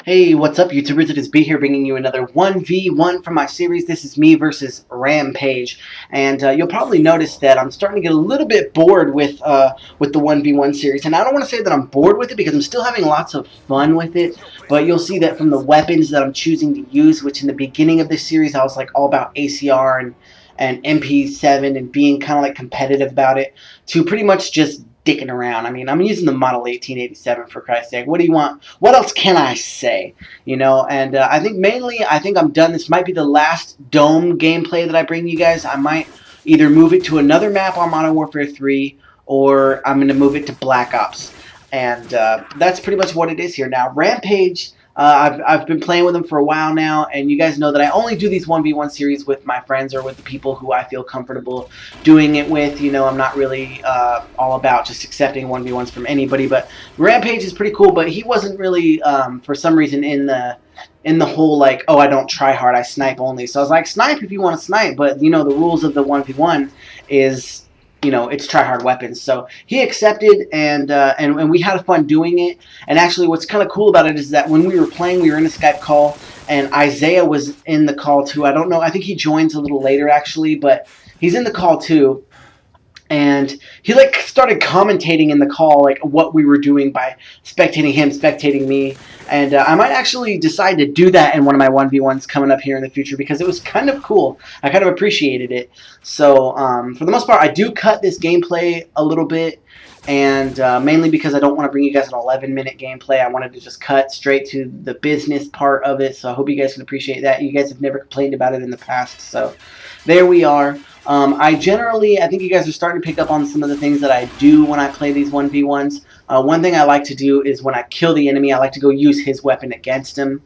Hey, what's up, YouTubers? It is Bii here, bringing you another 1v1 from my series. This is me versus Rampage, and you'll probably notice that I'm starting to get a little bit bored with the 1v1 series. And I don't want to say that I'm bored with it because I'm still having lots of fun with it. But you'll see that from the weapons that I'm choosing to use, which in the beginning of this series I was like all about ACR and MP7 and being kind of like competitive about it, to pretty much just dicking around. I mean, I'm using the Model 1887 for Christ's sake. What do you want? What else can I say? You know, and I think mainly, I think I'm done. This might be the last Dome gameplay that I bring you guys. I might either move it to another map on Modern Warfare 3, or I'm going to move it to Black Ops. And that's pretty much what it is here now. Rampage, I've been playing with them for a while now, and you guys know that I only do these 1v1 series with my friends or with the people who I feel comfortable doing it with. You know, I'm not really all about just accepting 1v1s from anybody, but Rampage is pretty cool, but he wasn't really, for some reason, in the whole, like, oh, I don't try hard, I snipe only. So I was like, snipe if you want to snipe, but, you know, the rules of the 1v1 is, you know, it's try-hard weapons. So he accepted, and we had fun doing it. And actually, what's kind of cool about it is that when we were playing, we were in a Skype call, and Isaiah was in the call too. I don't know. I think he joins a little later, actually, but he's in the call too. And he like started commentating in the call like what we were doing by spectating him, spectating me. And I might actually decide to do that in one of my 1v1s coming up here in the future because it was kind of cool. I kind of appreciated it. So for the most part, I do cut this gameplay a little bit, and mainly because I don't want to bring you guys an 11-minute gameplay. I wanted to just cut straight to the business part of it. So I hope you guys can appreciate that. You guys have never complained about it in the past. So there we are. I think you guys are starting to pick up on some of the things that I do when I play these 1v1s. One thing I like to do is when I kill the enemy, I like to go use his weapon against him.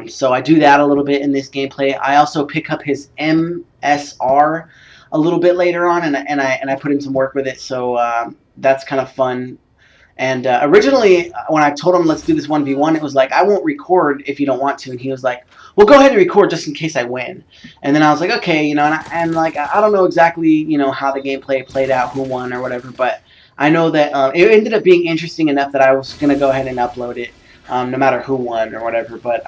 So I do that a little bit in this gameplay. I also pick up his MSR a little bit later on, and I put in some work with it, so that's kind of fun. And originally, when I told him let's do this 1v1, it was like, I won't record if you don't want to. And he was like, well, go ahead and record just in case I win. And then I was like, okay, you know, and like, I don't know exactly, you know, how the gameplay played out, who won or whatever, but I know that it ended up being interesting enough that I was going to go ahead and upload it, no matter who won or whatever. But,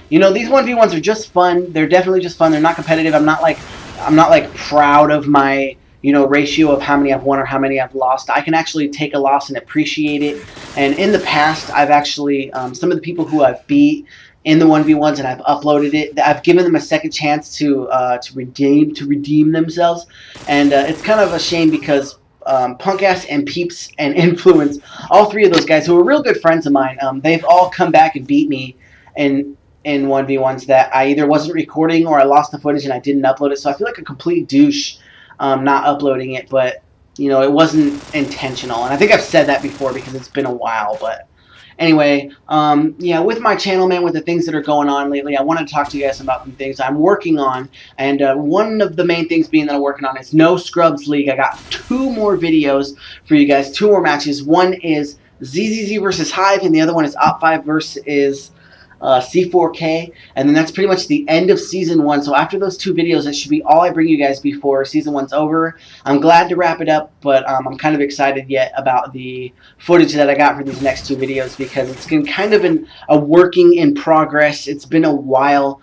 you know, these 1v1s are just fun. They're definitely just fun. They're not competitive. I'm not like proud of my, you know, ratio of how many I've won or how many I've lost. I can actually take a loss and appreciate it. And in the past, I've actually, some of the people who I've beat in the 1v1s and I've uploaded it, I've given them a second chance to redeem themselves. And it's kind of a shame because Punk-Ass and Peeps and Influence, all three of those guys who are real good friends of mine, they've all come back and beat me in 1v1s that I either wasn't recording or I lost the footage and I didn't upload it. So I feel like a complete douche not uploading it, but you know, it wasn't intentional, and I think I've said that before because it's been a while. But anyway, yeah, with my channel, man, with the things that are going on lately, I want to talk to you guys about some things I'm working on, and one of the main things being that I'm working on is No Scrubs League. I got 2 more videos for you guys, 2 more matches. One is ZZZ versus Hive, and the other one is Op5 versus C4K, and then that's pretty much the end of Season 1. So after those 2 videos, that should be all I bring you guys before Season 1's over. I'm glad to wrap it up, but I'm kind of excited yet about the footage that I got for these next 2 videos because it's been kind of a working in progress. It's been a while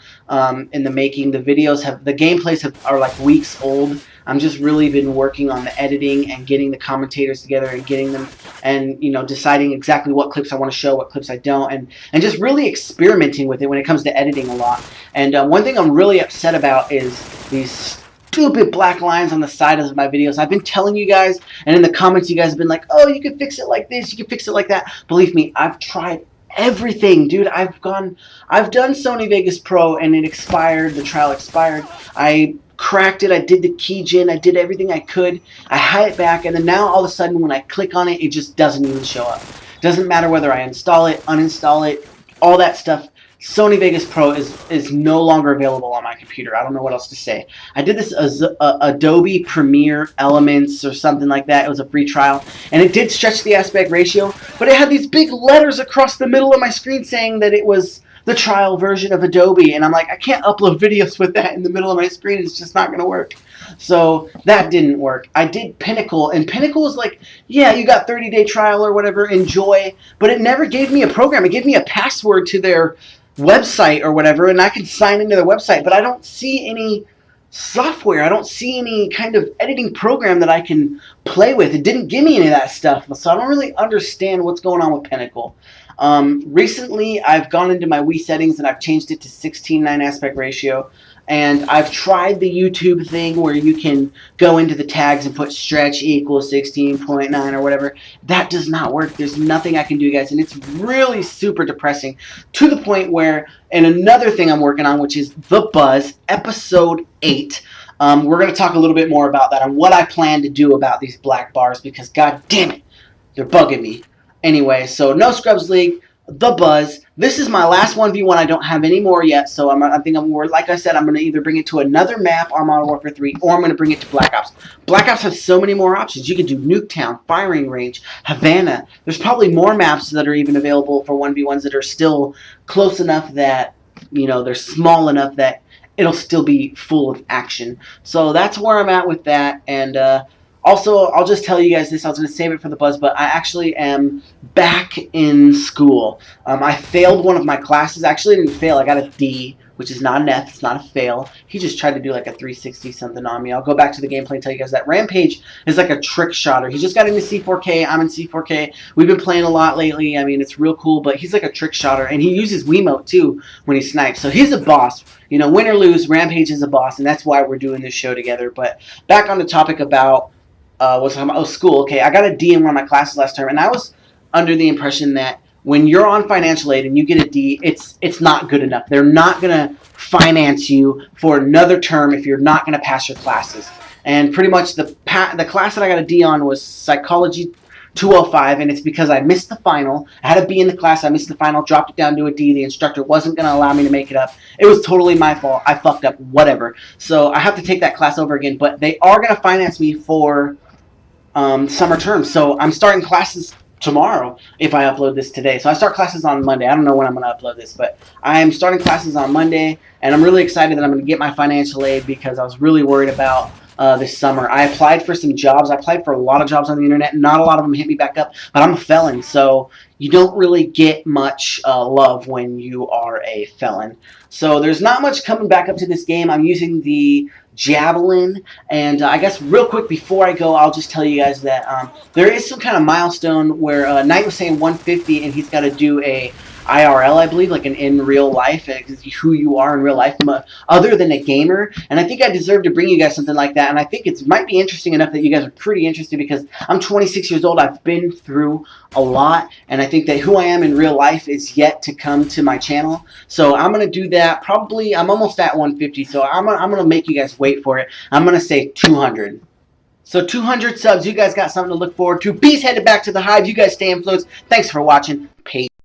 in the making. The videos the gameplays are like weeks old. I'm just really been working on the editing and getting the commentators together and getting them and, you know, deciding exactly what clips I want to show, what clips I don't, and just really experimenting with it when it comes to editing a lot. And one thing I'm really upset about is these stupid black lines on the side of my videos. I've been telling you guys, and in the comments you guys have been like, oh, you can fix it like this, you can fix it like that. Believe me, I've tried everything, dude. I've done Sony Vegas Pro and it expired, the trial expired. I cracked it, I did the keygen, I did everything I could, I had it back, and then now all of a sudden when I click on it, it just doesn't even show up. Doesn't matter whether I install it, uninstall it, all that stuff. Sony Vegas Pro is no longer available on my computer. I don't know what else to say. I did this Adobe Premiere Elements or something like that. It was a free trial, and it did stretch the aspect ratio, but it had these big letters across the middle of my screen saying that it was the trial version of Adobe, and I'm like, I can't upload videos with that in the middle of my screen. It's just not going to work. So that didn't work. I did Pinnacle, and Pinnacle was like, yeah, you got 30-day trial or whatever, enjoy. But it never gave me a program. It gave me a password to their website or whatever, and I could sign into their website, but I don't see any software. I don't see any kind of editing program that I can play with. It didn't give me any of that stuff, so I don't really understand what's going on with Pinnacle. Recently, I've gone into my Wii settings and I've changed it to 16:9 aspect ratio. And I've tried the YouTube thing where you can go into the tags and put stretch equals 16.9 or whatever. That does not work. There's nothing I can do, guys. And it's really super depressing to the point where, and another thing I'm working on, which is The Buzz, Episode 8. We're going to talk a little bit more about that and what I plan to do about these black bars because, god damn it, they're bugging me. Anyway, so no Scrubs League, The Buzz. This is my last 1v1. I don't have any more yet, so I think like I said, I'm going to either bring it to another map on Modern Warfare 3, or I'm going to bring it to Black Ops. Black Ops has so many more options. You can do Nuketown, Firing Range, Havana. There's probably more maps that are even available for 1v1s that are still close enough that, you know, they're small enough that it'll still be full of action. So that's where I'm at with that, and also, I'll just tell you guys this. I was going to save it for the Buzz, but I actually am back in school. I failed one of my classes. Actually, I didn't fail. I got a D, which is not an F. It's not a fail. He just tried to do like a 360 something on me. I'll go back to the gameplay and tell you guys that Rampage is like a trick shotter. He just got into C4K. I'm in C4K. We've been playing a lot lately. I mean, it's real cool, but he's like a trick shotter, and he uses Wiimote too when he snipes. So he's a boss. You know, win or lose, Rampage is a boss, and that's why we're doing this show together. But back on the topic about was talking about, school. Okay, I got a D in one of my classes last term, and I was under the impression that when you're on financial aid and you get a D, it's not good enough. They're not going to finance you for another term if you're not going to pass your classes. And pretty much the class that I got a D on was Psychology 205, and it's because I missed the final. I had a B in the class. I missed the final, dropped it down to a D. The instructor wasn't going to allow me to make it up. It was totally my fault. I fucked up, whatever. So I have to take that class over again, but they are going to finance me for summer term. So I'm starting classes tomorrow if I upload this today. So I start classes on Monday. I don't know when I'm going to upload this, but I'm starting classes on Monday, and I'm really excited that I'm going to get my financial aid because I was really worried about this summer. I applied for some jobs. I applied for a lot of jobs on the internet. Not a lot of them hit me back up, but I'm a felon, so you don't really get much love when you are a felon. So there's not much coming back up to this game. I'm using the Javelin, and I guess real quick before I go, I'll just tell you guys that there is some kind of milestone where Knight was saying 150, and he's got to do a IRL, I believe, like an in real life, who you are in real life, other than a gamer. And I think I deserve to bring you guys something like that. And I think it might be interesting enough that you guys are pretty interested because I'm 26 years old. I've been through a lot, and I think that who I am in real life is yet to come to my channel. So I'm gonna do that. Probably, I'm almost at 150, so I'm gonna make you guys wait for it. I'm gonna say 200. So 200 subs. You guys got something to look forward to. Peace. Headed back to the hive. You guys stay influenced. Thanks for watching. Peace.